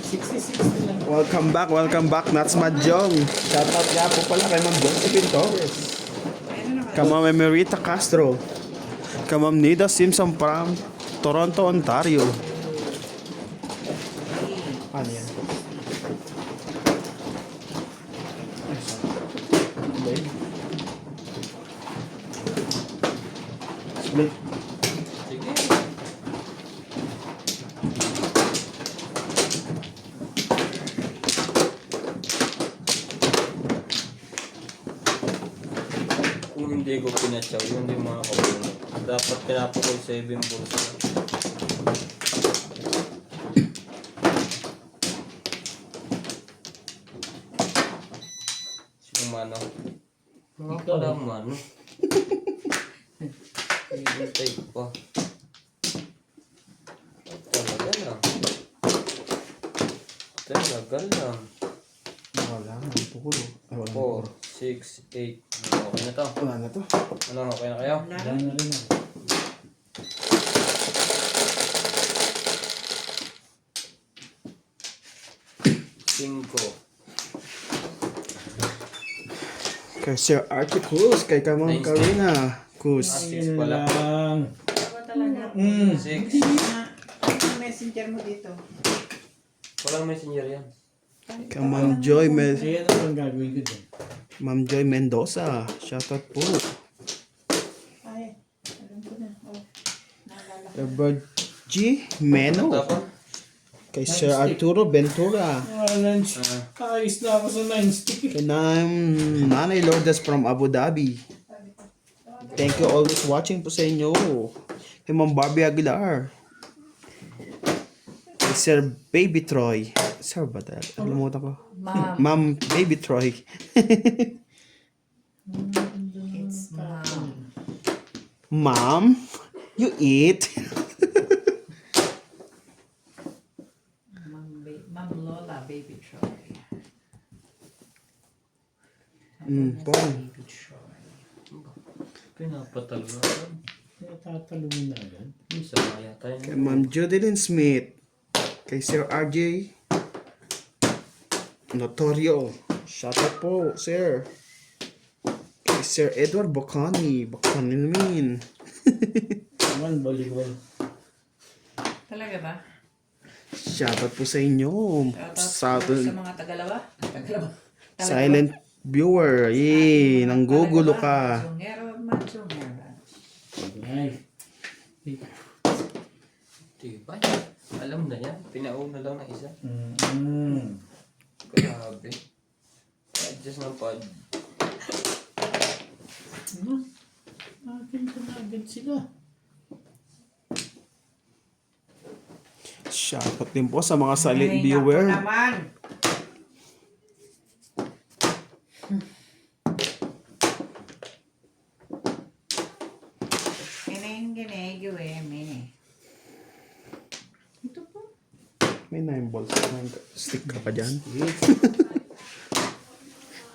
60-60 lang. Welcome back, Nats Madjong. Shoutout nga po pala kay Ma'am Josephine Torres. Kay Ma'am Emerita Castro. Kay Ma'am Nida Simpson from Toronto, Ontario. Ano yan? Split. Sige. Kung hindi ko pinatsaw, yun yung mga kapuno. Dapat pinapakul 7 balls na. Siyang mano. Mga pala ang mano. Hintay pa. Talaga lang. Talaga lang. Wala nga, pukulo. 4, 6, 8. Okay na to. Wala na to. Ano, okay na kayo? Wala na rin ako. Cinco. Kay Sir Archie Cruz, kay Ma'am Nice. Karina Cruz. Six pala. Lang. Ako talaga. 6. Ang messenger mo dito. Walang messenger yan. Kay Ma'am Joy, Kaya ano bang gagawin ko dyan? Ma'am Joy Mendoza. Shoutout po. Ay, alam ko na. Oh, naalala ko. Kay Bert G. Meno. Tapos? Kay Sir Arturo Ventura. Lunch. Ayos na ako sa 9 stick. Kay Nanay Lourdes from Abu Dhabi. Thank you always watching po sa inyo. Kay Ma'am Barbie Aguilar. Kay Sir Baby Troy. Sir ba tayo? Alimutan ko. Ma'am. Ma'am Baby Troy. It's mom. Mom, you eat. Ma'am Lola, baby Troy. Pong. Baby Troy. Pinapatalo. Kaya tatalo mo na agad. Isa kaya tayo. Kay Ma'am Judeline Smith. Kay Sir RJ Notorio. Shout out po, Sir. Kay Sir Edward Bocani. Bocani namin. Naman, volleyball. Talaga ba? Shout out po sa inyo. Shoutout sa mga Tagalawa. Tagalawa. Silent viewer. Yay, nanggugulo ka. Matsungero, matsungero. Ay. Diba? Alam na yan. Pinauna lang ng isa. Grabe. Adjust ng pad. Akin ko na agad sila. Shout out din po sa mga silent Ay, viewer. naku naman. Ginay-ginay-giweme. Ito po. May 9 balls. Stick ka pa dyan.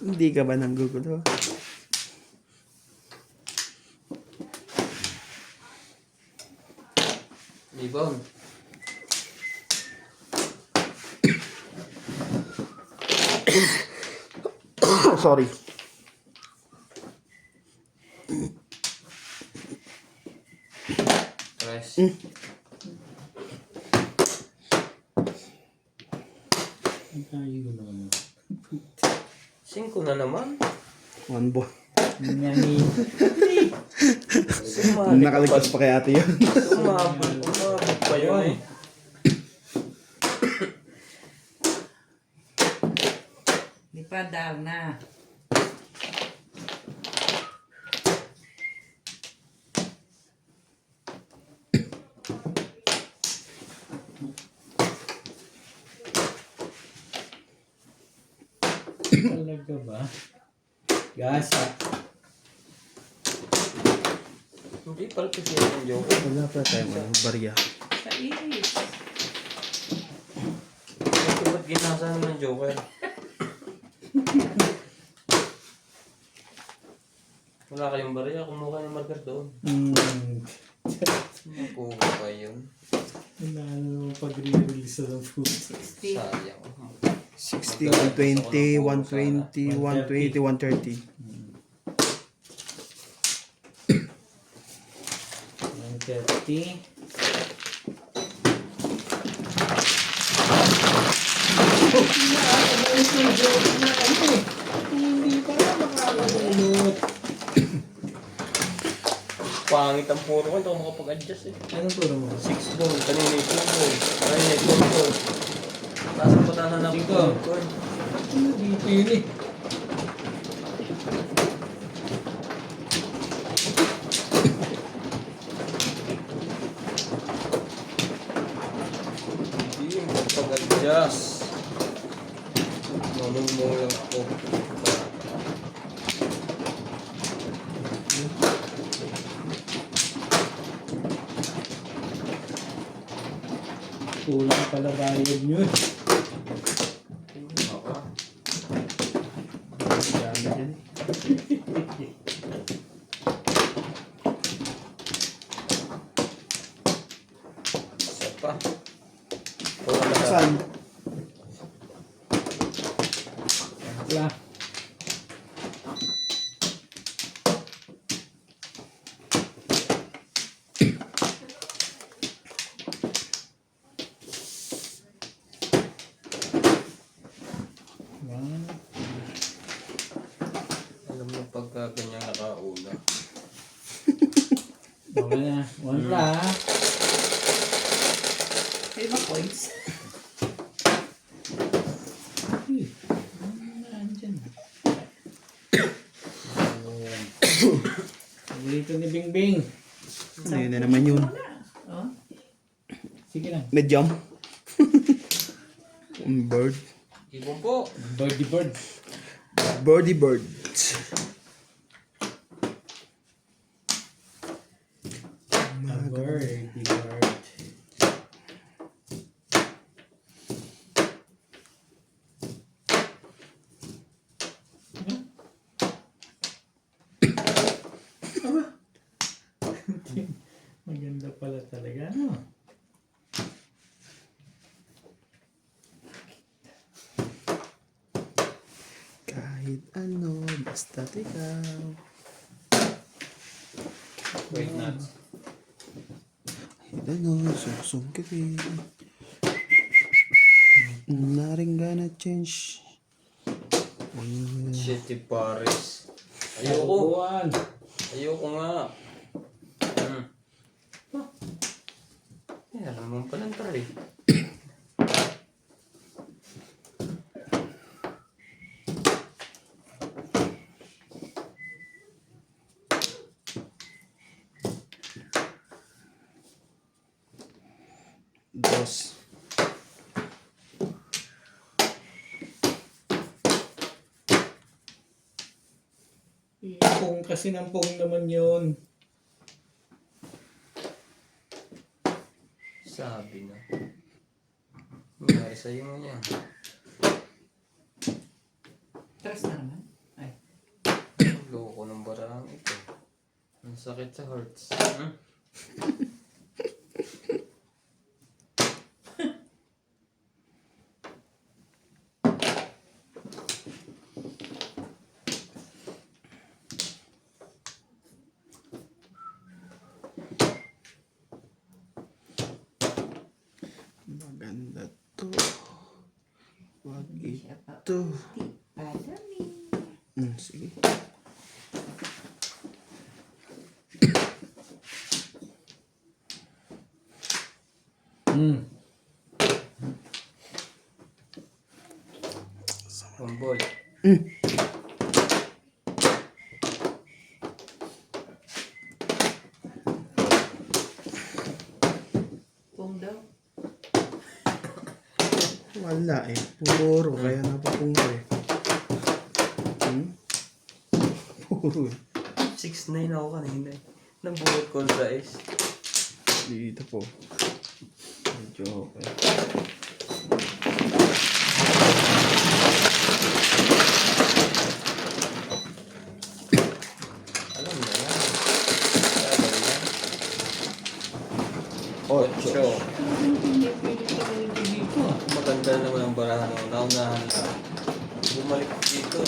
Hindi ka ba nanggugulo? Ibon. Sorry. Tres. Ang tayo ko naman. 5 na naman. 1 ball. Nangyari. Nakaligtas pa kay ate yun. Umabot pa yun eh. Di pa daw na. Talaga ba? Gasa. Hindi pala kasi yung joke. Wala pa tayo mga barya. Sa is. Ito ba't ginasa ng joker? Wala kayong barya, kumuha ng marker doon. Napugo pa yun. Ano naman pag-release ng food. Sayang. 60, 120, 120, 120, 130. 130. Hindi pa na makakabulot. Pangit ang puro ko, hindi ako makapag-adjust eh. Anong puro mo? 6 ball, kanina yung 2 ball. Kanina yung 4 ball. Tapos ang patahan na Dito. ko. Dito yun eh. Hindi yung makapag-adjust. Mamumong lang ako. Kulang pala bayad yun. Baka. Dami dyan. Isa pa. Wala na Saan? Wala. Alam mo pagka ganyang nakauna. Okay na. One pa ha. May mga points. Nandyan. Paborito ni Bingbing. Ano yun na naman yun? Oh. Sige lang. Medium. Bird. Ibon po. Birdie bird. Birdie bird. Birdie bird. Maganda pala talaga, no? Kahit ano, basta ikaw. Wait nuts. Kahit ano, susungkitin. Naring gonna change. City Paris. Ayoko. Buwan. Ayoko nga. Alam mo pa lang tari. Dos. Pong kasi ng pong naman yun. Sabi na. Nangyari sa'yo mo yan. Tres na naman. Ay. Loko ng barang ito. Ang sakit sa hearts. Maganda to. Wag Siya pa. ito. Padami. Sige. Pambol. Pong daw. Wala eh. Puro. Kaya napapungko eh. Puro eh. 6'9" ako kanina eh. Nabuhat ko sa is. Dito po. Medyo okay. Alam na yan. Sabi yan. ganda naman ang barahan. Naunahan lang. Bumalik dito.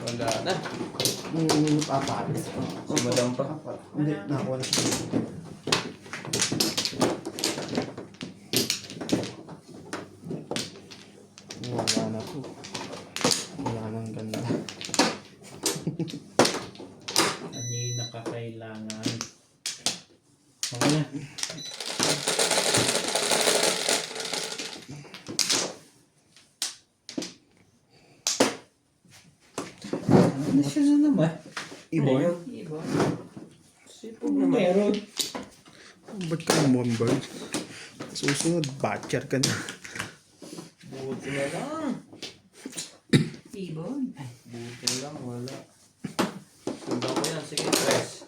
Wala na. Apat. Si Madam pa. Hindi, nakuha na siya. Wala na po. Wala nang ganda. Ano yung nakakailangan? Okay na. Ano siya na naman? Ibon? Ayun. Ibon. Sipog naman. Meron. Ba't ka naman, bird? Susunod, batcher ka na. Buti na lang. Ibon. Buti na lang. Wala. Sundan ko yan. Sige, press.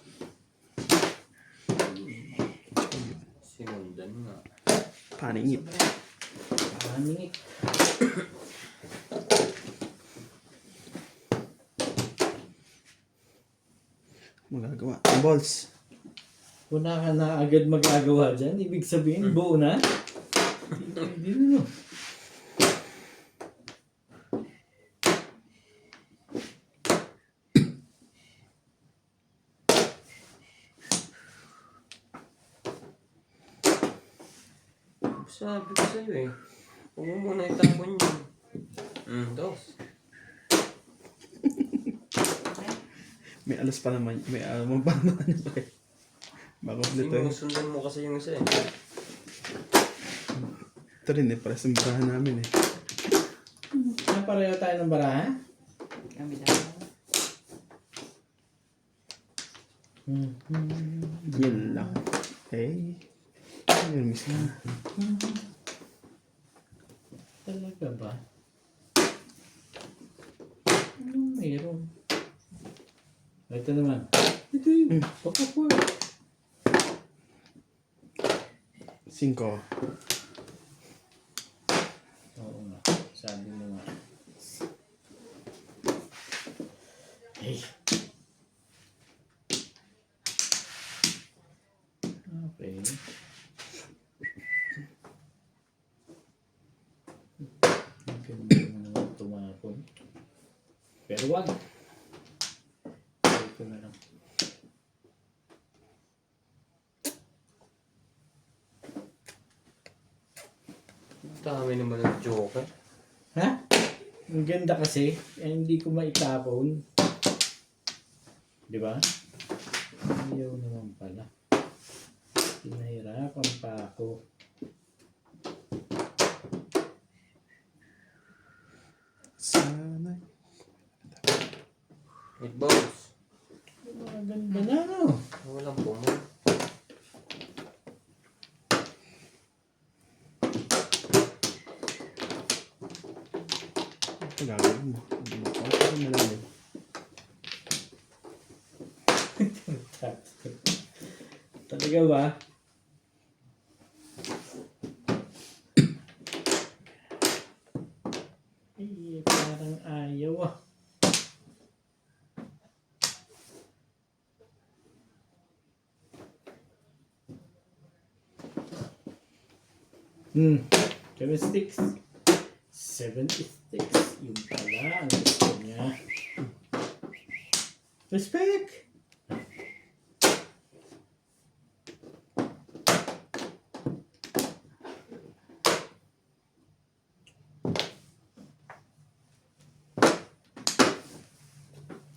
Sinundan nga. Paningit. Panik. Magagawa. Balls. Kung na ka na agad magagawa dyan, ibig sabihin, buo na. Hindi na, no? Sabi ko sa'yo eh. Huwag mo muna itapon yun. Dos. May alas pa naman. May alam pa naman. Makomplito eh. Sinusundan mo kasi yung isa eh. Ito rin eh. Para sa murahan namin eh. Pareho tayo ng baraha? Kami daw. Yun lang. Eh. Yun mismo. Talaga ba? Anong meron? Ito naman. Ito yun. Pakapwa. 5. Oo nga. Sabi mo nga. Hey. Okay. Ang ganda naman tumapon. Pero wag. Ito na lang. Dami naman ng joker. Ha? Ang ganda kasi. Eh, hindi ko maitapon. Di ba? Ayaw naman pala. Pinahirapan pa ako. Sana. 8 balls. Mga ganda na, no? Walang pumo. Ito gagawin mo. Ito na lang eh. Talaga ba? Eh, parang ayaw ah. Chemistics. 76. Yung pala ang gusto niya. Respect!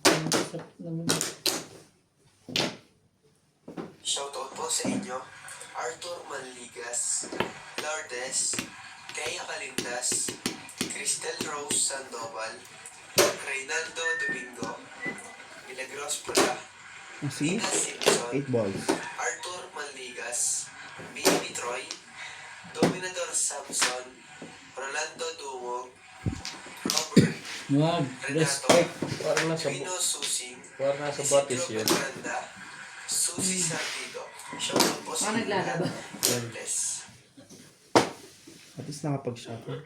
Ang sarap naman. Shoutout po sa inyo, Arthur Manligas, Lourdes, Kaya Calindas, Cristel Rose Sandoval, Reynaldo Domingo, Milagros Pula, Sige. Nina Simpson, 8 balls. Arthur Manligas, Bibi Troy, Dominador Samson, Rolando Dumog, Robert, Wag, Renato, respect. Parang nasa, Trino Susing, parang nasa batis Isidro yun. Bertranda, Susie Sardido. Shoutout po sa inyo lahat. naglalaba. God bless. At least nakapag-shopper.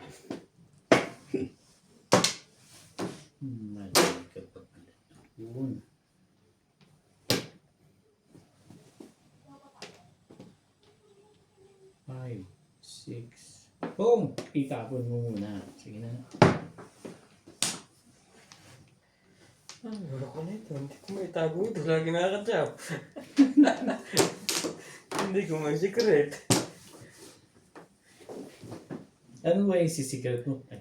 Mali ka pa pala. Yun. Five, six. Boom! Itapon mo muna. Sige na. Ano ko na ito? Hindi ko may tago ito. Lagi nakakachap. Hindi ko may secret. Ano ba yung sisikret mo? Ay,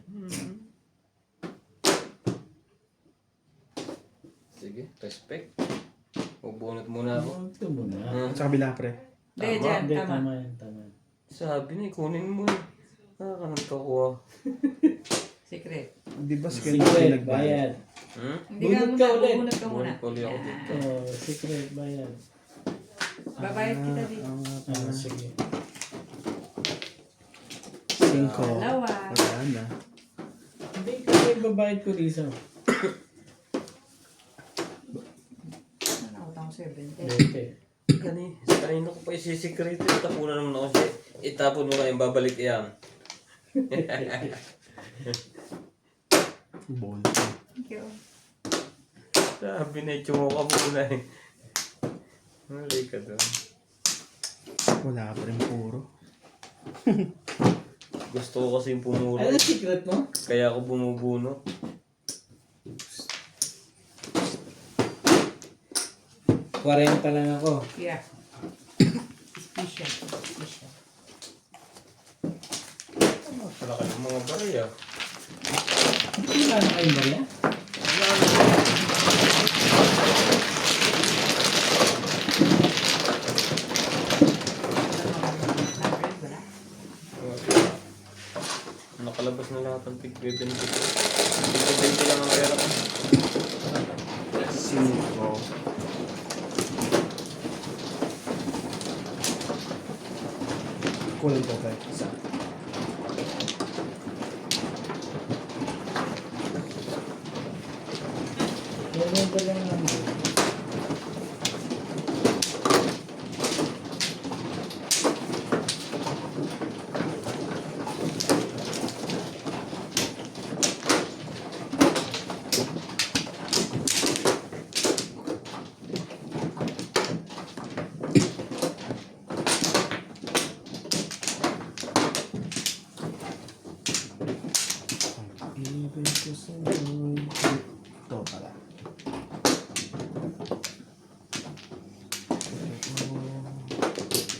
Sige, respect. Bubunot muna ako. ito muna. Sa kabila, pre. Hindi, Tama. dyan, Hindi, tama. tama yan, tama. Sabi na, kunin mo eh. Nakakanto ko ah. Secret. Di ba si Secret, nagbayad? bayad. Hmm? Hindi Bunot ka ka muna, ulit. bubunot ka muna. Bunot ko ulit ako dito. Oh, secret, bayad. Babayad kita dito. Ah, sige. 5. Dalawa. Wala na. Hindi, kasi babayad ko dito. Nakutang 70. Dete. Kanina ko pa isisikret ito. Tapunan naman ako siya. Itapon mo kayong babalik yan. Bon. Thank you. Sabi na itsimo ka muna eh. Malay ka doon. Wala pa rin puro. Gusto ko kasing pumuro. Ano secret mo? Kaya ako bumubuno. $40 lang ako. Yeah. Special. Special. Wala ka ng mga barya. Wala na kayo ba yan? Wala. Nakalabas na lahat ng tig-20. Tig-20 lang ang pera ko. 5. Kulang ko kay isa. $40 lang naman. Ibig ko sa'yo. Ito pala.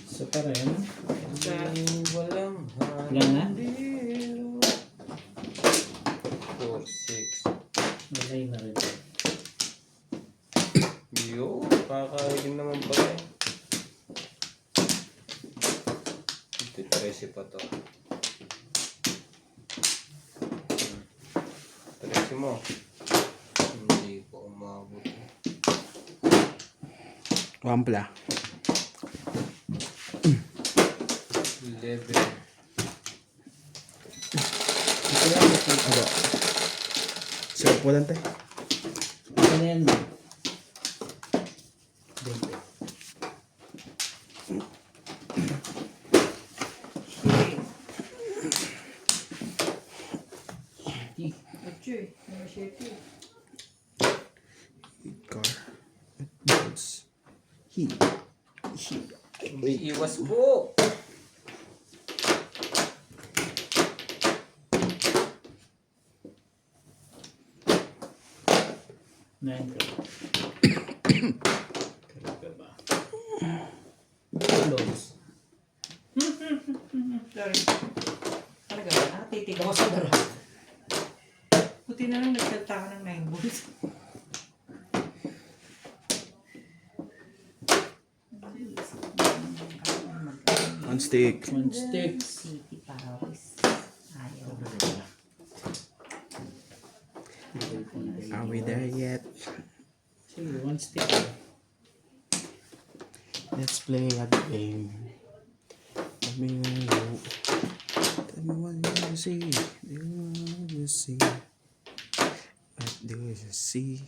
Isa pa rin. Walang Wala na? handilo. 4, 6. Malay na rin. Yo, kakaigin naman pala eh. Ito, 13 pa to. 13 mo. Hindi ko umabot. Wampla. 11. Ito lang. Aba. Sarap po lang tayo. Ito na yan. 20. Ochoy. Number 30. Car. Birds. He. May iwas po. Nine ka. Kaya ka ba? Close. Sorry. Talaga ba? Nakatitig ako sa dara. Buti na lang nagsalta ka ng 9 balls. On stick. One sticks. City Paris. Ayaw. Are we there yet? Sige, one stick. Let's play a game. Let me know. Tell me what do you see? Do you see? What do you see?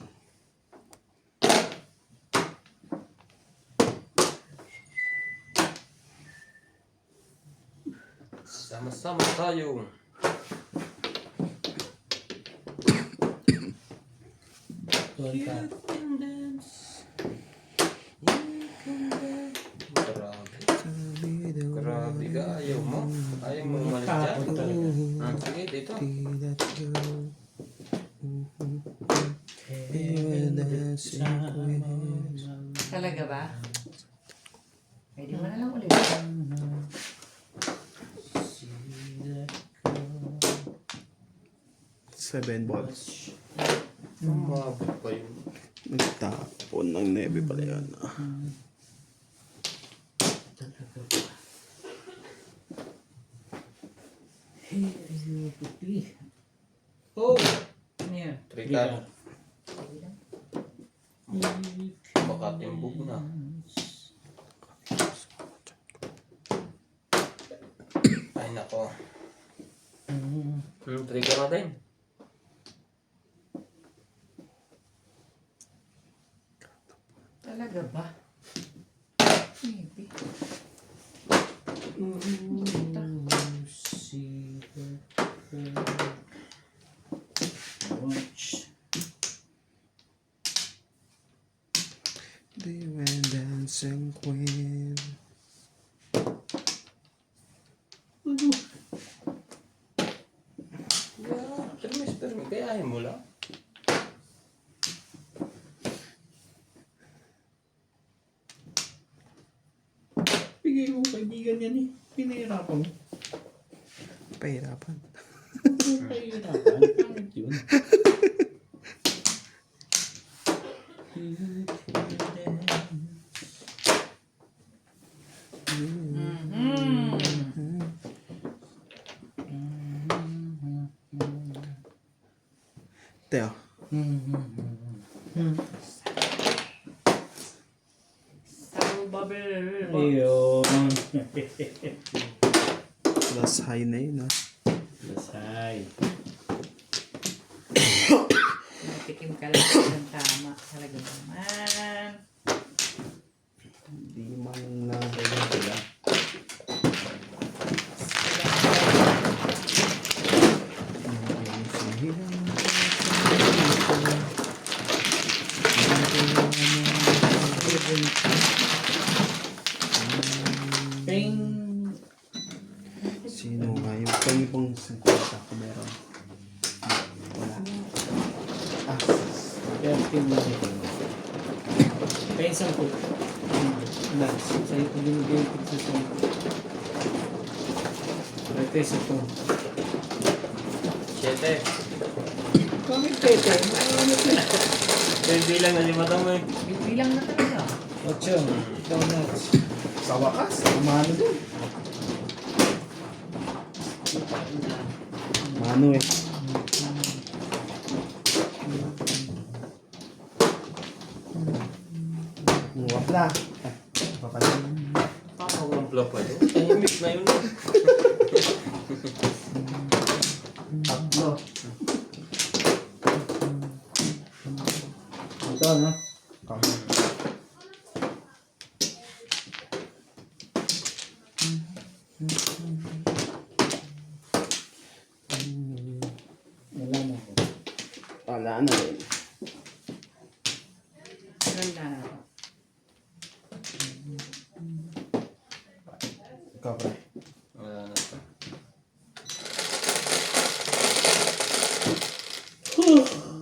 Sama-sama tayo. Tuwan ka. Grabe. Grabe ka. Ayaw mo. Ayaw mo umalis dyan. Tapon talaga. Sige, dito. That girl. You're dancing queen. Talaga ba? Pwede mo na lang ulit. 7 balls. Umabot pa yun. Nagtapon ng nebe pala yan. Hey, ayun, puti. Oh! Ano yan? Trika. Baka timbog na. Ay nako. Trika na din. Talaga ba? Maybe. See watch. They were dancing queen. Yeah, permis. Kayahin mo lang. Bigay mo kaibigan yan eh. Pinahirapan mo. Pahirapan. Pinahirapan. Pangit yun. Teo. Sour bubble. Ayun. Last high na yun ah. Lasay. Natikim ka lang ng tama. Talaga naman. Hindi man na. Sila. Ping. Sino nga yung pengi pong 50 kung meron? Wala. Ah, 13 minutes. Kaya isang po. Last. Sa'yo ko binigay ko sa sa'yo. Ito isa po. 7. Bakit pete? Bilang na 5 tamo eh. Bilang na talaga. 8. Donuts. sa wakas, umano din. Mano eh. Wala. Papalit. Papawampla pa yun. Tahimik na yun. Tatlo. Ito, no? Wala na ako. Wala na rin. Wala. Ikaw pre. Wala na pa.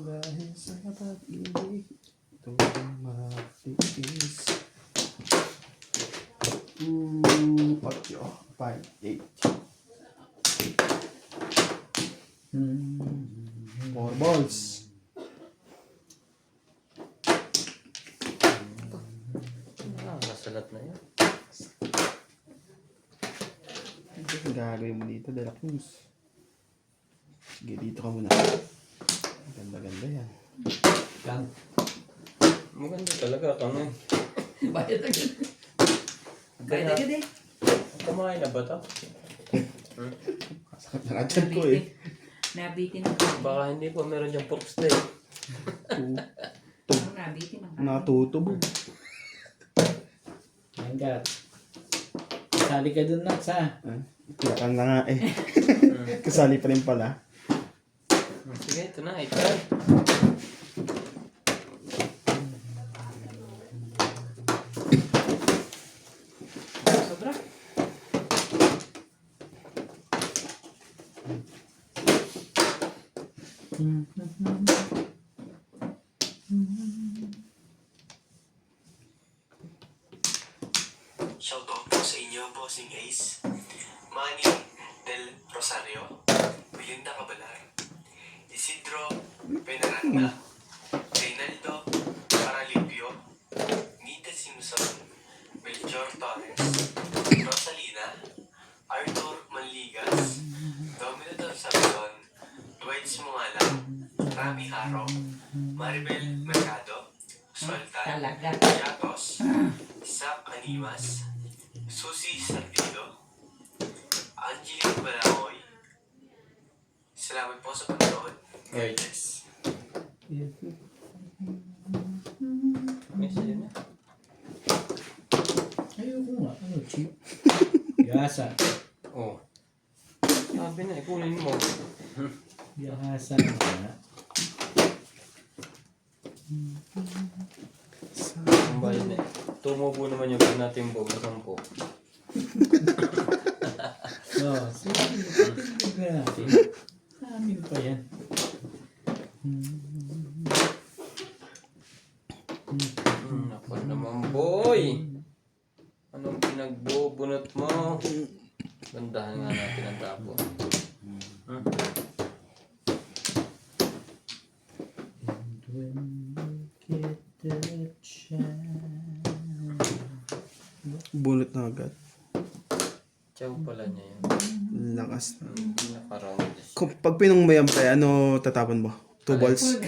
Dahil sa pag-ibig, ito matiis. 8, 5, 8. 4 balls. Kasalat na yan. Ano ang gagawin mo dito, Dela Cruz? Sige, dito ka muna. Ganda-ganda yan. Lang. Maganda talaga kami. Bayad agad. Bayad agad eh. Kumain na ba ito? Nakachat ko eh. Nabitin ang kanin. Baka hindi po meron diyang pork steak. Parang nabitin ang kanin. Natutubog. Hanggat. Sali ka dun, Nats, ha? Tiyakan na nga eh. Kasali pa rin pala. Sige, ito na. Ito. Sobra. Shoutout po sa inyo, Bossing Ace, Manny Del Rosario, Belinda Cabalar, Isidro Penaranda, Reynaldo Paralipio, Nita Simpson, Melchor Torres, Rosalina, Arthur Manligas, Dominador Sabson, Dwight Sumala, Rami Haro, Maribel Mercado, Sultan, Talaga. Yatos, Zach Animas, Susie Sardido, Angeline Balaoy. Salamat po sa panonood. God bless. May sila na. Ayoko nga. Ano, cheap? Yasa. Oh. Sabi na, ikunin mo. Yasa nga. Ang bayad na. Tumubo naman yung pag natin buo na 10. Oh, sige. Tignan na natin. Amin pa yan. Ako naman, boy. Anong pinagbubunot mo? Bandahan nga natin ang tapo. Bunot na agad. Chow pala niya yun. Lakas na. Hindi nakaround. Pag pinong mo yan, pre, ano tatapon mo? 2 balls?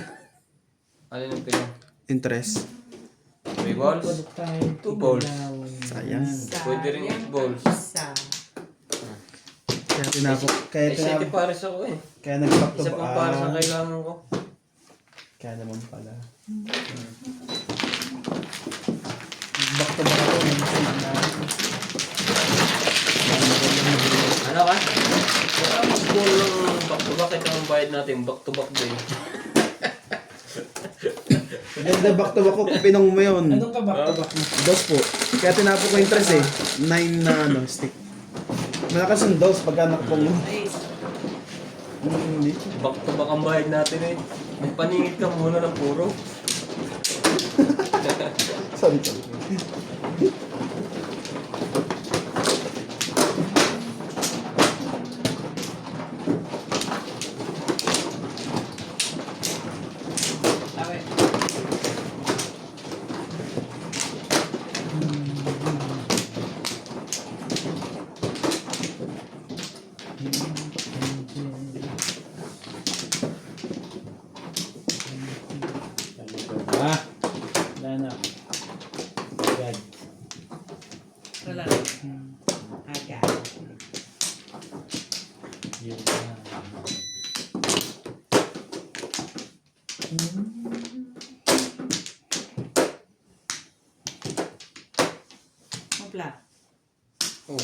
Alin ang pinang? Interest? 3 balls? 2 balls. Sayang. Pwede rin 8 balls. Isa. Kaya tinapok. Kaya Eh, 7 tinapok. pares ako eh. Kaya nag-back to Isa pang pares ang kailangan ko. Kaya naman pala. Back to back ako. Ano ka? Baka mag-goal ng back to back. Ito ang bayad natin. Back to back din. Ganda back to back ko. Pinong mo yun. Anong ka back-to-back mo? Dos po. Kaya tinapok ko interest eh. 9 na ano, stick. Malakas yung dos pagka nakapong mo. Ay, Hindi. Back to back ang bayad natin eh. Magpaningit ka muna ng puro. Sorry. tawe. Talaga ba? Wala na. Agad. Wala. Aga. Yun na. Mapla. Oh.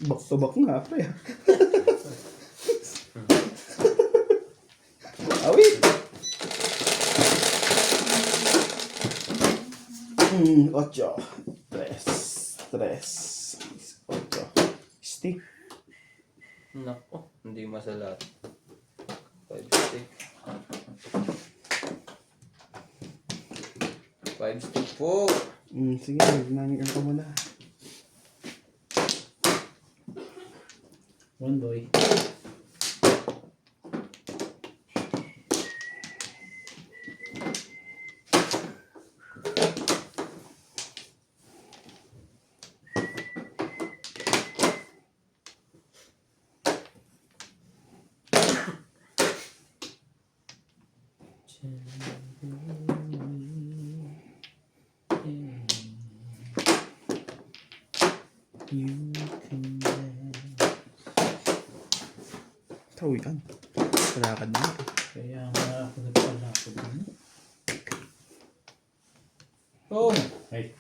Back to back nga pre. Awit! 8, 3, 8. Stick. Nako, hindi masalat. 5 stick. 5 stick po. Sige, nangyayon ka muna. One boy. You can dance. Tawian. Palakad na. Kaya nga ako nagpala ako din. Oh! Ay.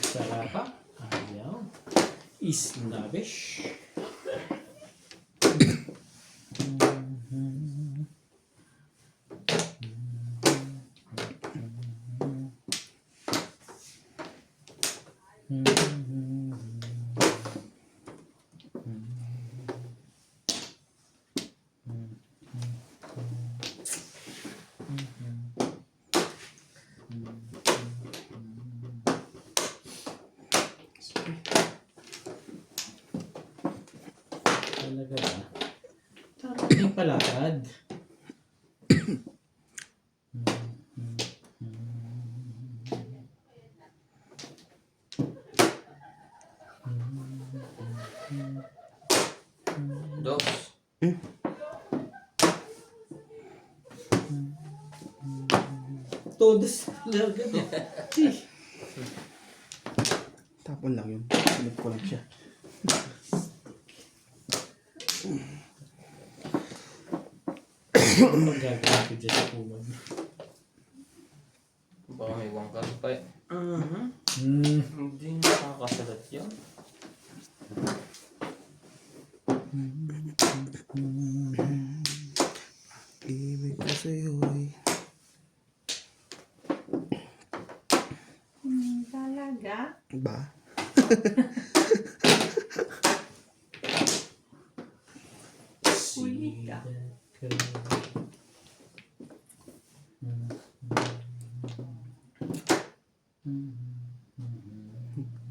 Sarapa. Ayaw. Isnabish. Talaga ba? Tama yung palakad. Dos. Todos talaga. Tapon lang yun. Sinip ko lang siya. Ano magagawin ko dyan sa kumag? Baka may wangkal pa eh. Hmm. Hindi nakakasalat yan. Ibig ko sa'yo'y Talaga? ba? Huli ka.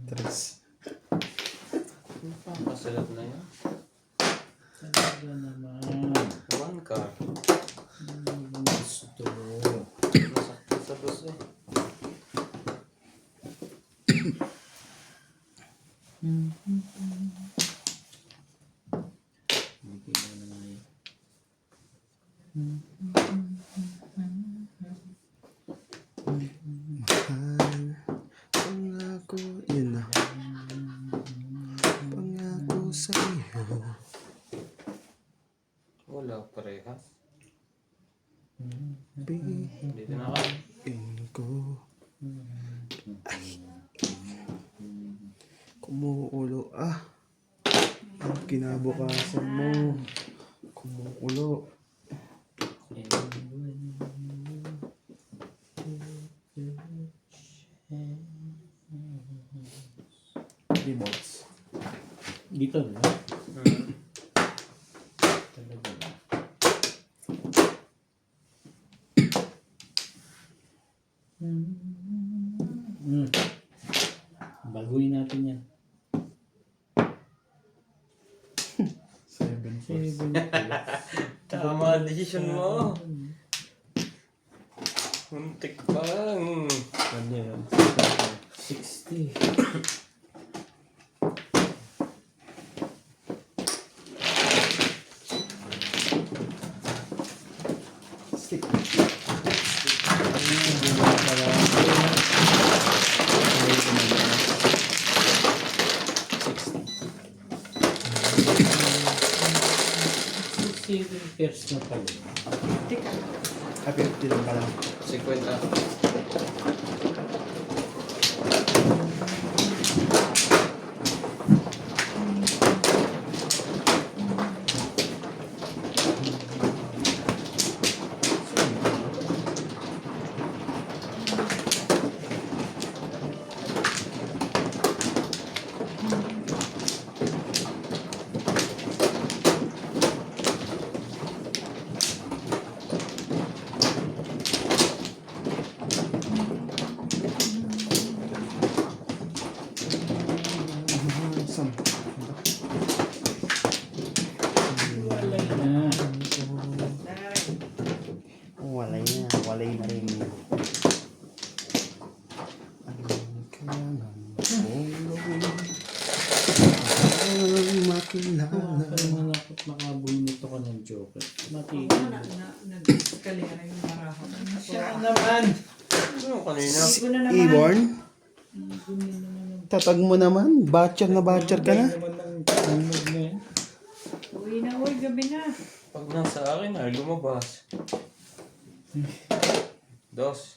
Tres. Nakakasalat na yan. Talaga naman. One card. Ano gusto mo? Nasakit sa dos eh. Hindi mo na nga yun. Mahal. Pangako. Yun na. Pangako sa'yo. Wala parehas. Dito na ka. Bigin ko. Ay. Kumuulo. Ah. Ang kinabukasan mo. Kumuulo. Remotes. Dito na. Hmm. Talaga ba? Baguhin natin yan. 7. Tama ang desisyon mo. Muntik pang. Ano yan? 60. Stick. Pairs na pala. Teka. Happy lang pala. 50. Sam. Walay na. Walay na. Walay na rin. Ang kailangan kong gawin ang makilala. Parang nakabunito ka ng joker. Matigil. Nag-escalera yung marahon. Siya naman. Ano kanina? Ko na naman. Iborn? Tatag mo naman. Batcher na batcher ka na. Naman ng tulog na yan. gabi na. Pag nasa akin ay lumabas. Dos.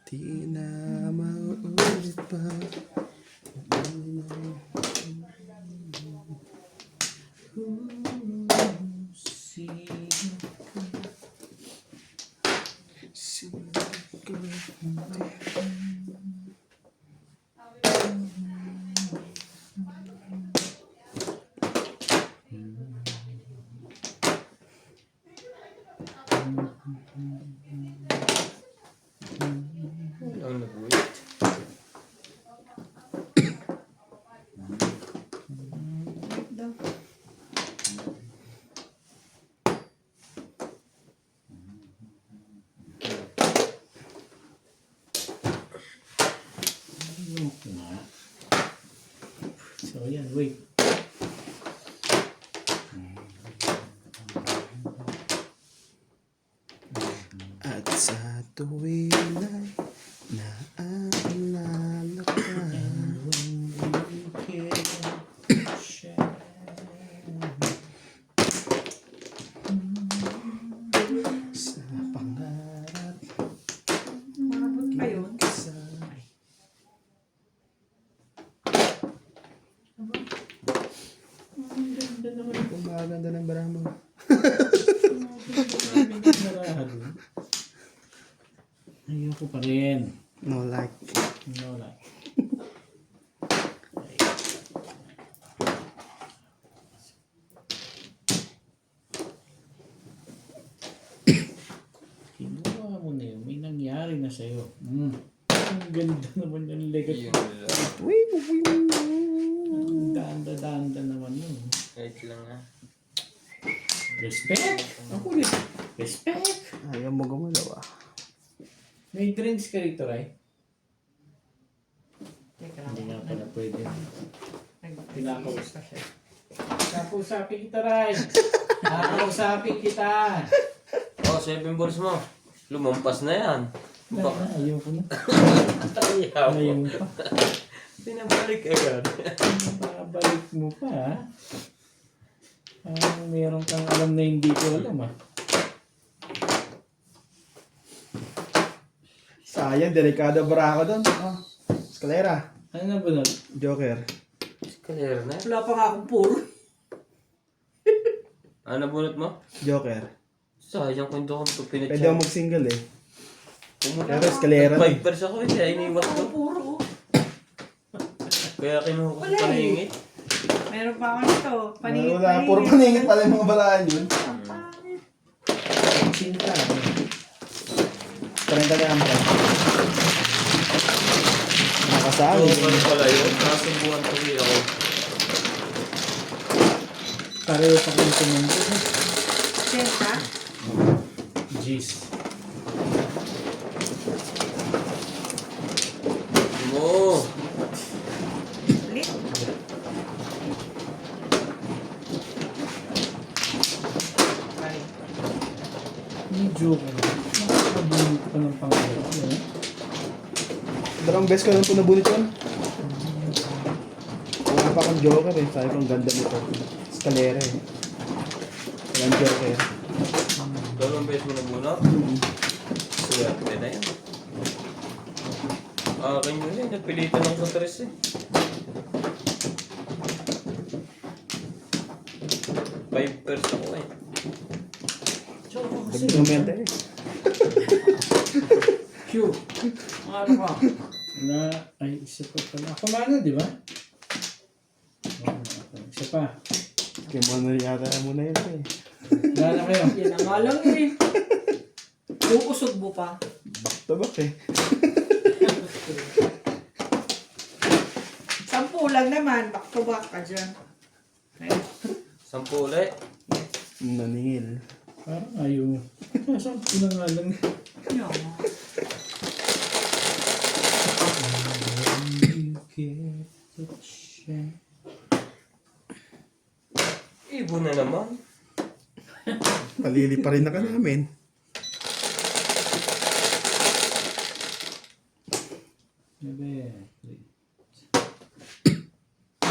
Di na maulit pa. Ang nag-wait. Daw. Look na. So, yan, wait. At sa tuwing ay naalala ka. Sa pangarap Marabot pa yun. sa Ang ganda naman. kumaganda ng barama. Narado. Ayoko pa rin. No like. No, like. Kinuha mo na yun. May nangyari na sa'yo. Ang ganda naman yung legat. Yun lang. Ang danda naman yun. Wait lang ha. Respect! Ako rin. Respect! Ayaw mo gumalaw ah. May drinks ka rito, Ray? Teka lang. Hindi nga pala pwede. Nag-iis pa siya. Kakusapin kita, Ray. Kakusapin kita. Oh, 7 balls mo. Lumampas na yan. Baka Ayoko na. ayaw Ayaw mo. mo pa. Pinabalik agad. Babalik mo pa, ha? Meron kang alam na hindi ko alam, ha? Sayang, delikado bara ako doon. Oh. Eskalera. Ano na ba nun? Joker. Clear na. Wala pa nga akong puro. Ano bunot mo? Joker. Sayang kung hindi ko ito Pwede pinatsa. ako mag-single eh. Pumunta. Pero eskalera na. 5 pers ako eh. Iniwas ko. Puro. Kaya kinuha ko Wala sa eh. paningit. Meron pa ako nito. Paningit. Wala, puro paningit pala yung mga balaan yun. Sinta. 30 na ang pa. Nakasali. Ano pala yun? Nasubuhan ko ako. Pareho pa kong tumunggo. Senta. Jeez. Mo. Ulit. Medyo ko na. Nakakabunit ko ng pangalan. Ano? Dalawang beses ko lang po nabunit yun. Wala pa akong Joker eh. Sabi ko ang ganda nito. Eskalera eh. Walang Joker. Dalawang beses mo na bunot. Swerte na yan. Akin yun eh. Napilitan ng kontres eh. 5 pers ako eh. Dagdag ng mente eh. Q. Ano ka? Na, ay, isa pa pala. Ako na, di ba? Isa pa. Kaya mo na yata mo na yun eh. Wala na kayo. Yan ang nga lang eh. Uusog mo pa. Back to back eh. 10 lang naman. Back to back ka dyan. Ayun. 10 ulit. Naningil. Parang ayaw. Nasaan ko na nga lang. Ano? Ibo na naman. Palili pa rin na ka namin.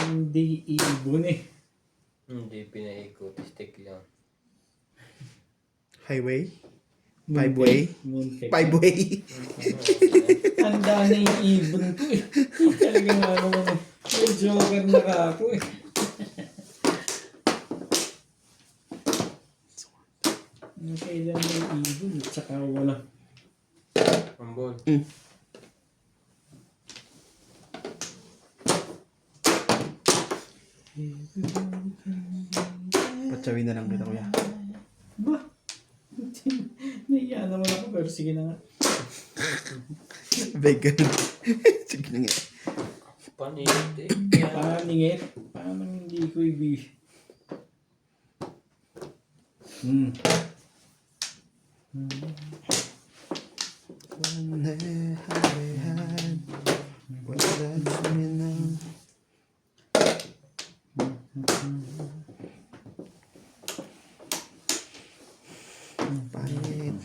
Hindi iibon eh. Hindi pinaikot. Stick lang. Highway? Five-way? Muntik. Five-way? Handa na yung ibon ko eh. Talaga nga naman eh. May joker na ka ako eh. Ang kailan na yung ibon at saka wala. Ambol. Patsawin na lang kita, kuya. Ba? Naiya naman ako pero sige na nga. Vegan. Sige na nga. Panit eh. Paningit. Paano hindi ko ibig? Pangit.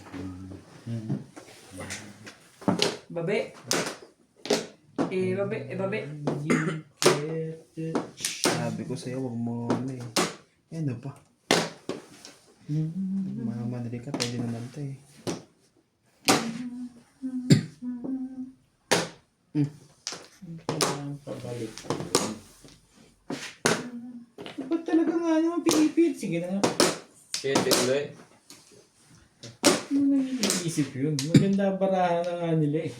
Babe. Babe. Babe. Sabi ko sa'yo, huwag mo ano eh. Ano pa? Mamadali ka, pwede naman ito eh. Kailangan pabalik. Ba't talaga nga naman pinipit? Sige na nga. Siyete ulit. Ano nang iniisip yun? Maganda ang barahan na nga nila eh.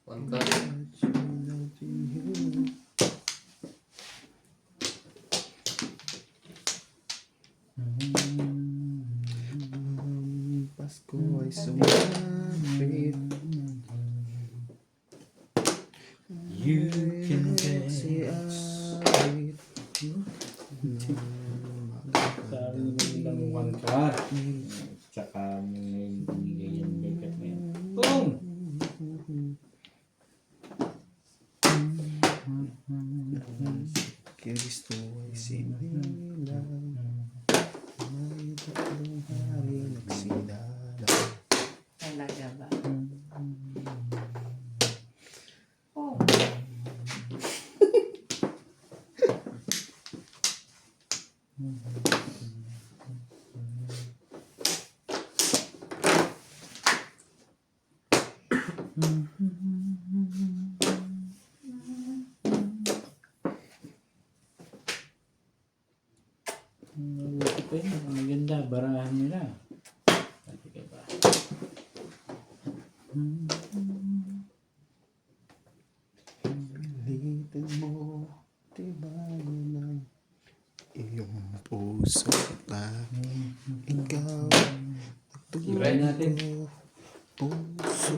One cut. Pasko ay sumapit. You can bet. Si awit. Sabi naman lang one cut. Tsaka may binigay yung makeup na yan. Boom! Kristo ay sinilang. May tatlong hari nagsidala. Talaga ba? Oh. Mabuti pa yun. Ang maganda, barahan nila. Sige ba? Pilitin mo, tibayan ng iyong puso at ikaw Try natin. puso.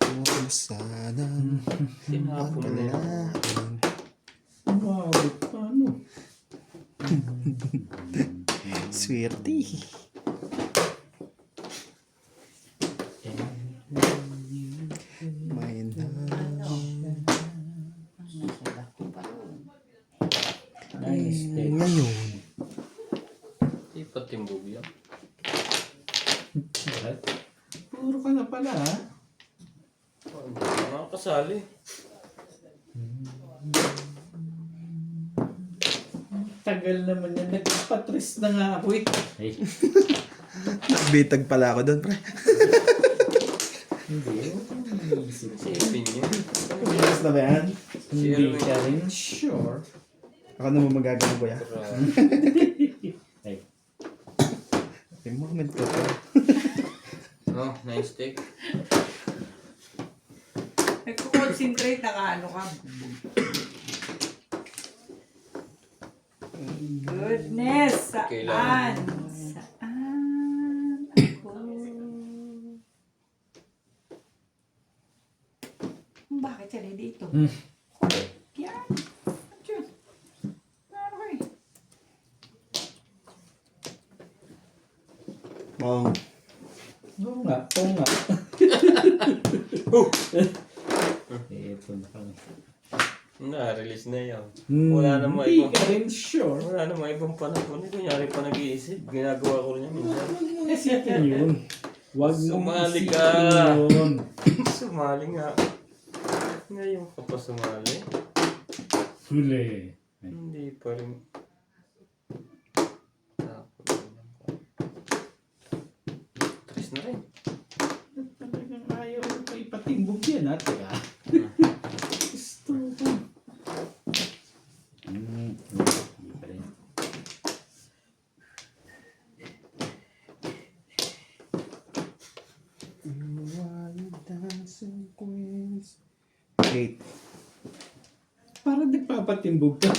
Huwag sanang Tinapon mo na. magkalaan. Umabot pa, ano? Swerte. May Nice. ngayon. Di pa timbog yan. What? Puro ka na pala, ha? Oh, hindi ka makakasali. Tagal naman yan. Nagpatris na nga ako eh. Ay, Bitag pala ako doon, pre. hindi. Iniisip ko. Sipin yun. Bilis na ba yan? Hindi ka rin sure. Ako naman magagano, kuya. Ay, Yung moment ko to. Oh, nice take. Nagko-concentrate na ano ka. Goodness! Saan? Kailangan. Saan ako? Bakit siya dito? Yan. Diyan. Ano kayo? Mong. oo nga. Ito na kami. Na-release na yan. Wala namang Hindi ibang... ka rin sure. Wala namang ibang panahon. Kunyari pa nag-iisip. Ginagawa ko rin yan minsan. mong isipin yun. Huwag mong Sumali isipin ka. yun. Sumali nga. Ngayon ka pa sumali? Huli. Hindi pa rin. Tres na rin. Talagang ayaw ko pa ipatimbog yan, ha? Teka. Gusto ko. Hindi pa rin. Eight. Parang nagpapatimbog ka.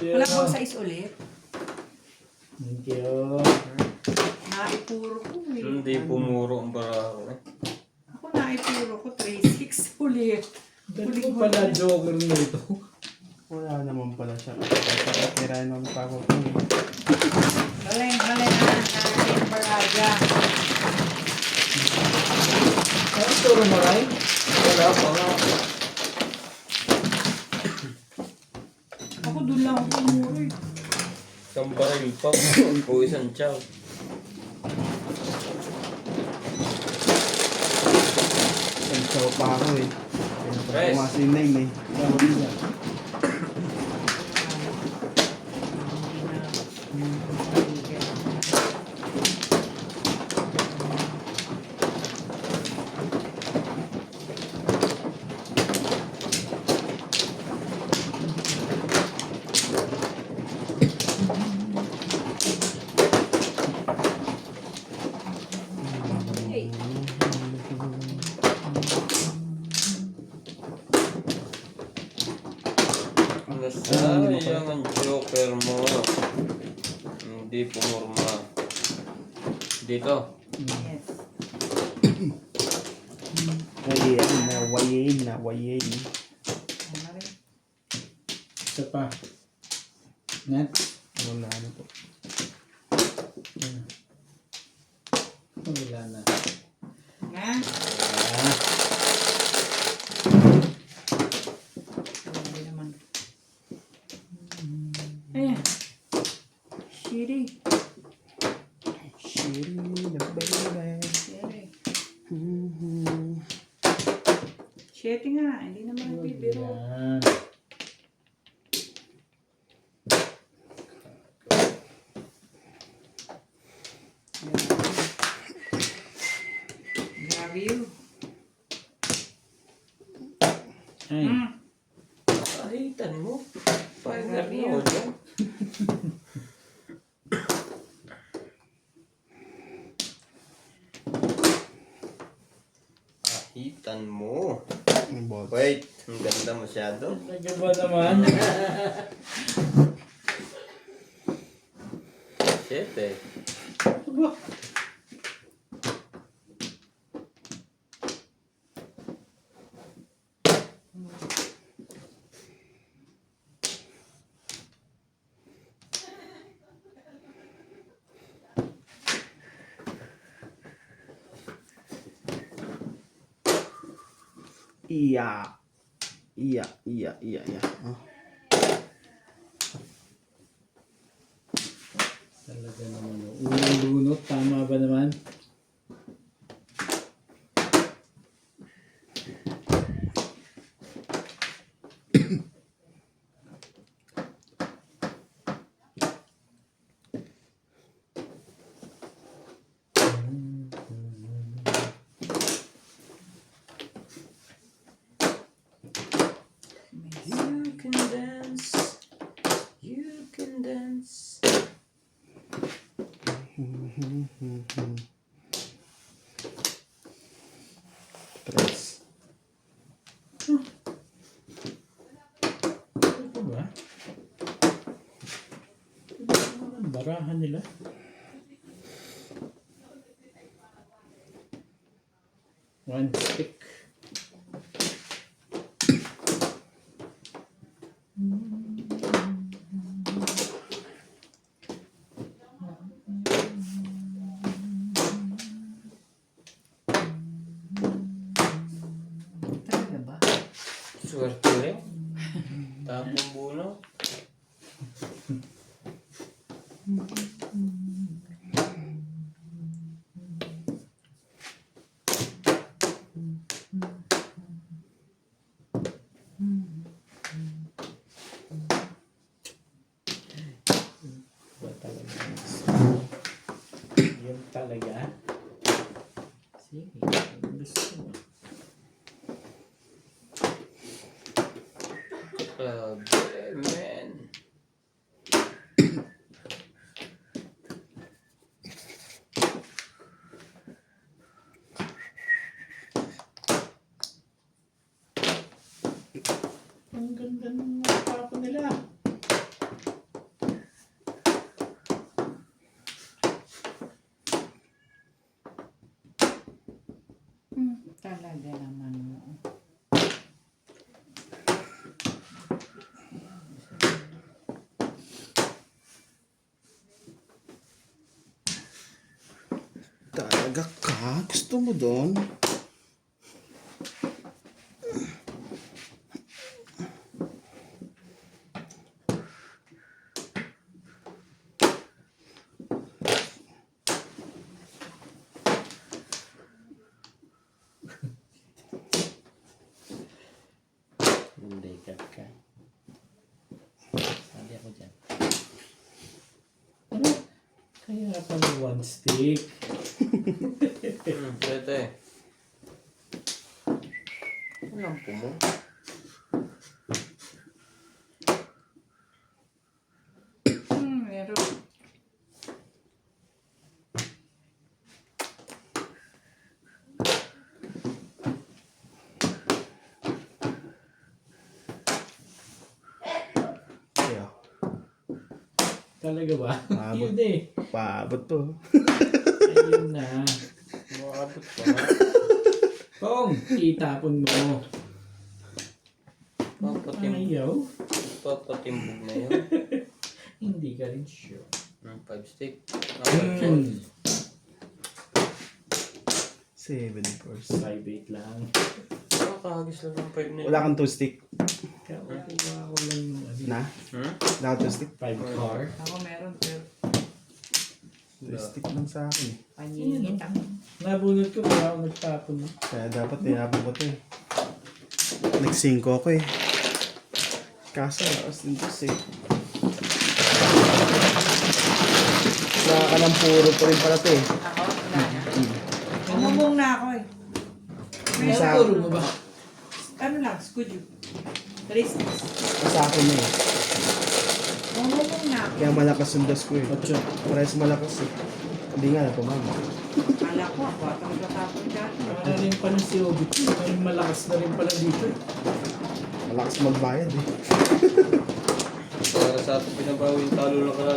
Wala ko sa is ulit. Thank you. Naipuro ko eh. Hindi pumuro ang baraho eh. Ako naipuro ko 3-6 ulit. Dali ko pala joker na ito. Wala naman pala siya. Pakatira naman pa ako. Galing na natin Baraja. Ano turo mo, Ray? Wala pa nga. Ako doon lang ako pumuro eh. Isang baril pa. O isang chow. Nagsaw pa ako eh. Press. Kumasin na yun eh. Sorry na. Hey. Nasayang ang joker mo. Hindi pumurma. Dito. Yes. Wayin na. Ano na rin? Isa pa. Net. Wala na po. Wala na. Nga. Ah, Hindi naman. Ayan. Shitty. Shitty the baby. Shitty. Shitty nga. Hindi naman nagbibiro. yan. Grabe you. Ay. Kahitan mo. Partner Grabe mo yun. dyan. Kahitan mo. Wait, ang ganda masyado. Talaga ba naman? Shit eh. Iya. Oh. Talaga naman. Unang lunot. Tama ba naman? You can dance. You can dance. Tres. Ito ba? Ito ba ang barahan nila? One stick. Talaga ba? Swerte rin. Tapong buno. Talaga? Sige, gusto mo. Grabe, man. Ang ganda ng mga papo nila. Talaga naman mo. Talaga ka? Gusto mo doon? Hindi ka. Sali ako dyan. Ano? Kaya pala one stick. Tete. Alam po mo. Meron. Kaya, Talaga ba? Abot. Yun eh. paabot to. Ayun na. Makakabot pa nga. Pong, itapon mo. Ayaw. Papatimbog na yun. Hindi ka rin sure. 5 stick. 5 7%. 5-8 lang. Nakakahagis lang ng 5 na yun. Wala kang 2 stick. Kuha ko lang yung ano. Na? Hmm? Wala kang 2 stick? 5 car. Ako meron pero 2 stick lang sa akin. paningit ang Nabunot ko kaya ako nagtapon. Kaya dapat tinapon ko to eh. Nag-5 ako eh. Kaso, lakas din to eh. Nakakalampuro pa rin pala to eh. ako. Wala na. Umumong na ako eh. Yung sa, Turo mo ba? Ano lang, skudyo. 3 sticks. sa akin na eh. Umumong na ako. Kaya malakas yung das ko eh. Ocho. Parehas malakas eh. Hindi nga na tumama. Kala ko ako at ang tatapon dyan. Para rin pala si Obi. May malakas na rin pala dito. Malakas magbayad eh. Para sa atin pinabawi yung talo lang ka na.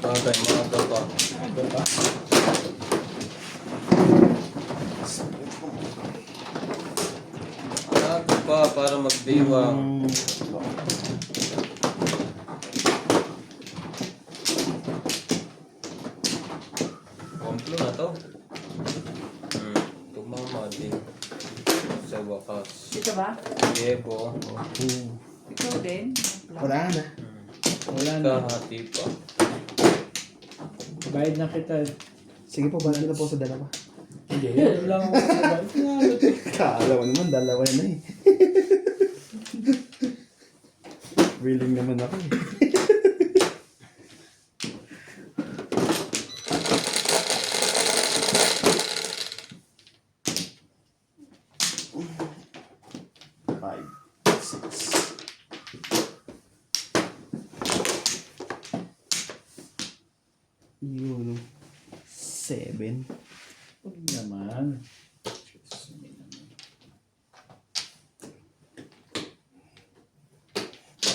Bagay, mga pa. Ano ba? Ako pa para magdiwang. Komplo na to. Tumama din. Sa wakas. Dito ba? Diego. Ikaw din? Wala na. Wala na. Kahati pa. Bayad na kita. Sige po, balik na po sa dalawa. Hindi. Yun lang ako. Bayad. Kala ko naman, dalawa na eh. Willing naman ako eh. Five, six. Yun. 7. Huwag naman.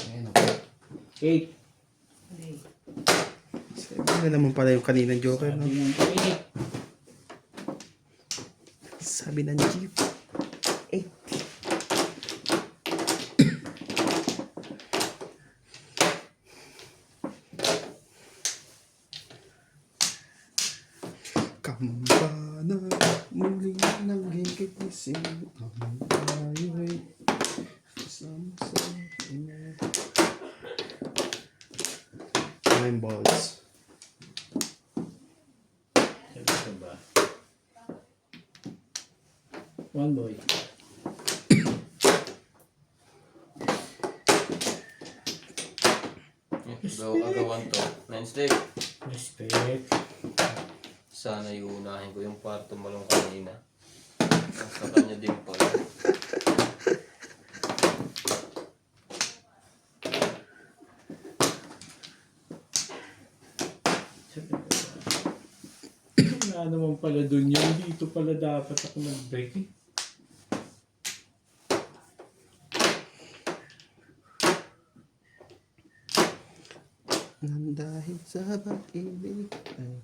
Ayan ako. 8. Hindi. 7 na naman pala yung kaninang joker, no? Sabi ng 8. Sabi ng jeep. 8. Kampana, muling nangging kikisim. Ang tayo ay kasama sa ina. 9 balls. Sabi ko ba? 1 boy. agawan to. 9 step. Respect. Sana iunahin ko yung parto malong kanina. Sa kanya din pala. Wala naman pala dun yun. Dito pala dapat ako nag-break eh. Nang dahil sa pag-ibig ay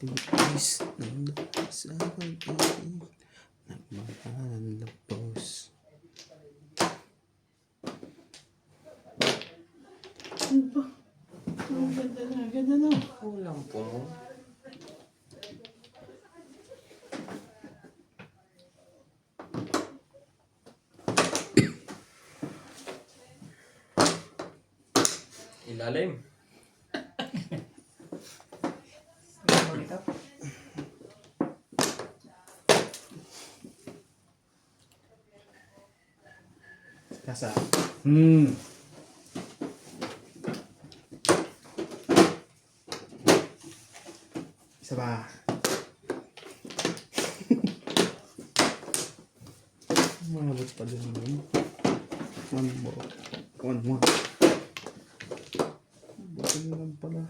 titis. Nang dahil sa pag-ibig nagmahal ng lubos. Ano ba? Ang ganda na, ganda na. Kulang po mo. Ilalim. Hold up. Kasa. Isa ba? Malabot pa din yun. One more. One more. Buti naman pala.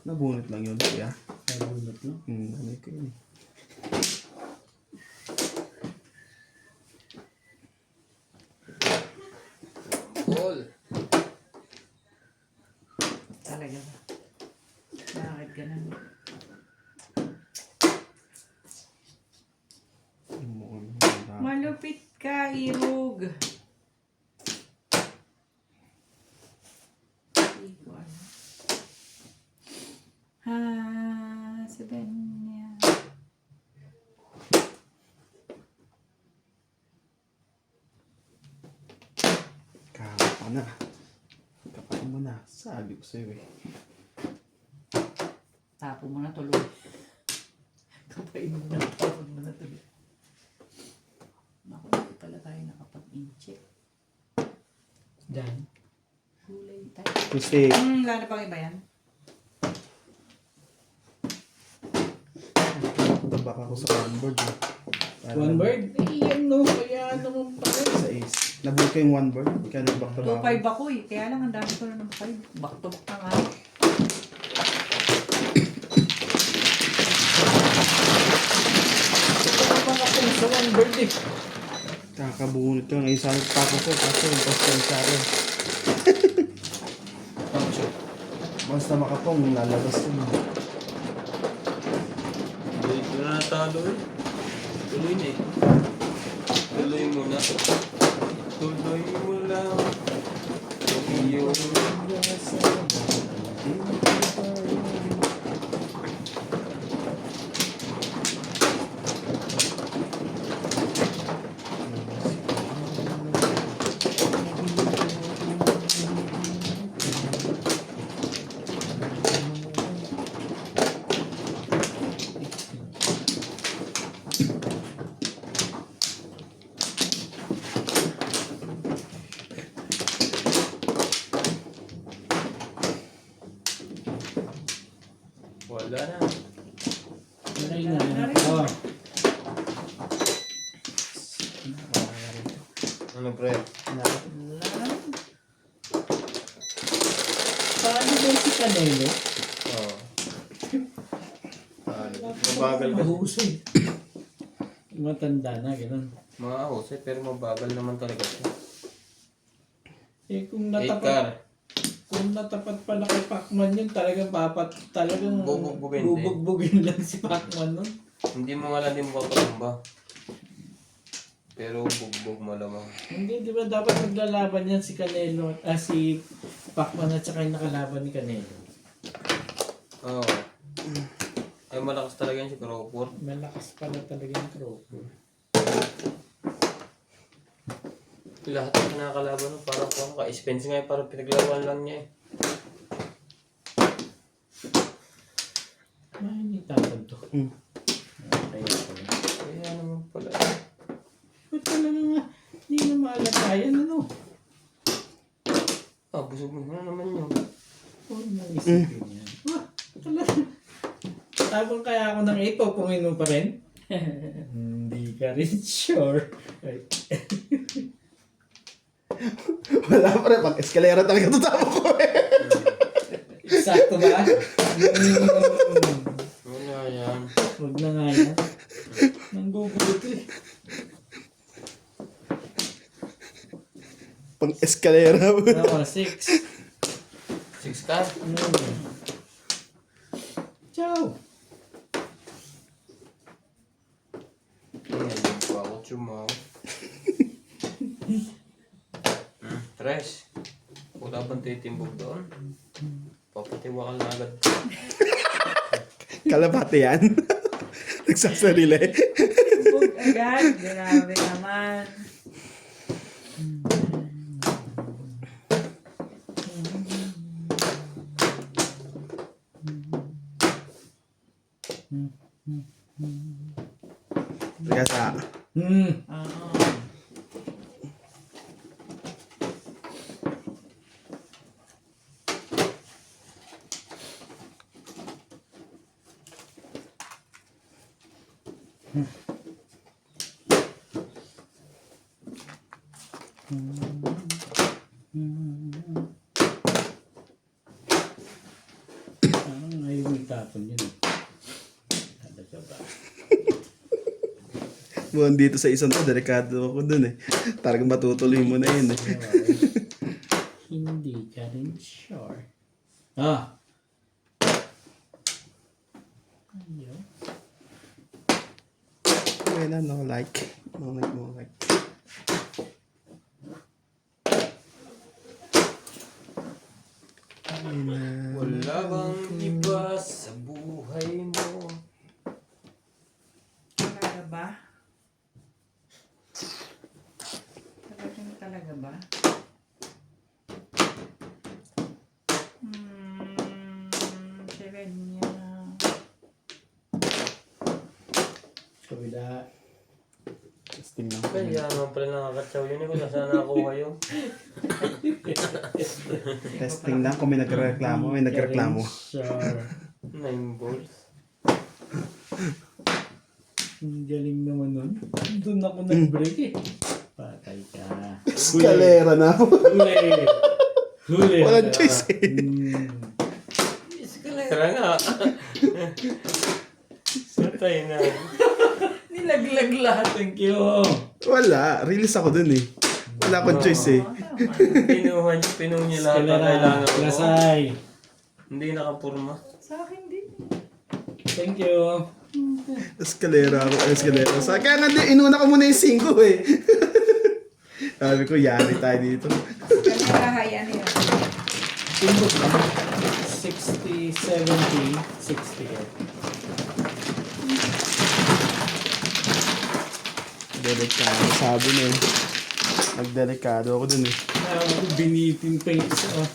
Nabunot lang yun siya. Nabunot no? Ano ko yun. Ball. Talaga ba? Bakit ganun? Malupit ka, Irog. Hindi ko alam. Sabihin niya. Kapa na. Kapag mo na. Sabi ko sa'yo eh. Tapo mo na tuloy. Kapain mo na. Tapon mo na tuloy. Naku, hindi pala tayo nakapag-incheck. Diyan. Gulay tayo. Mistake. Wala na pang iba yan? Tabak ako sa onboard eh. One bird? Eh, yan no. Kaya naman pala. Sa ace. Nabuo ko yung one bird. Kaya nagbak trabaho. 2-5 ako eh. Kaya lang ang dami ko na ng 5. Back to back na nga. Wala pa ako sa one bird eh. Kakabunot ko ngayon sa pako ko. Kaso yung pastel sa akin. Basta makapong lalabas ko. Tuloy ko na natalo eh. Tuloy na eh. Tuloy mo na. Tuloy mo lang. Yung wala na. Okay na. Oh. Ano pre? Paano ba si Canelo? Oo. Mabagal kasi. Mahusay. Matanda na, gano'n. Mga ahosay pero mabagal naman talaga siya. Eh kung 8 natapat, car. kung natapat pala kay Pacman yun, talagang Bubugbugin din. bubugbugin lang si Pacman nun. Hindi mo nga lang din makapatumba. Pero bugbog malamang. Hindi, di ba dapat maglalaban yan si Canelo, si Pacman at saka yung nakalaban ni Canelo. Oo. Ay malakas talaga yan si Crawford. Malakas pala talaga yung Crawford. Lahat ng kinakalaban no, parang ka-expense nga parang pinaglawan lang niya eh. Ay, hindi tatag to. Kaya pala. Kaya naman pala. Ba't talaga nga, hindi na maalatayan, ano? Busog mo na naman nyo. Huwag mong isipin yan. Talaga. Tapos kaya ako ng 8, pupungin mo pa rin? Hindi ka rin sure. Ay. Wala pa rin. Pag eskalera talaga tutama ko eh. Eksakto ba? Wala yan. Huwag na nga yan. Nanggugulo eh. Pang eskalera. Ako, 6. 6 ka? Ciao. Ngayon pa ako chumaw. 3. Wala bang titimbog doon? Papatiwakal na agad. Kalapate yan. Nagsasarili. Bug agad. Grabe naman. Kaya sa... Oo. Parang ayaw mo itapon yun. Talaga ba? Buwan dito sa isang to, delikado ako dun eh. Talagang matutuloy mo na yun eh. Hindi ka rin sure. Ah! Ayaw. Okay na, no like. No like, no like. Ay na. Wala bang iba sa buhay mo? Talaga ba? Talaga ba? Serenya. Kabila. Testing lang. Kaya naman pala nakakatsaw yun eh. Kung saan nakuha yun. Testing lang kung may nagreklamo, may nagreklamo. Sure. 9 balls. Ang galing naman nun. Doon ako nag-break eh. Patay ka. Eskalera na. Huli! Huli! Walang choice eh. Tara nga. Patay na. Nilaglag lahat. Thank you! Wala, release ako dun eh. Wala akong choice eh. Pinuha niya lahat na Eskalera. kailangan mo. Lasay! Hindi nakapurma. Sa akin din. Thank you! Eskalera ako, eskalera. Sa kaya nga din, inuna ko muna yung 5 eh. Sabi ko, yari tayo dito. Kaya ano yun? Timbok ka. 60, 70, 60 eh. Delikado, sabi na eh. Nagdelikado ako dun eh. Binitin pa yung isa. Oh.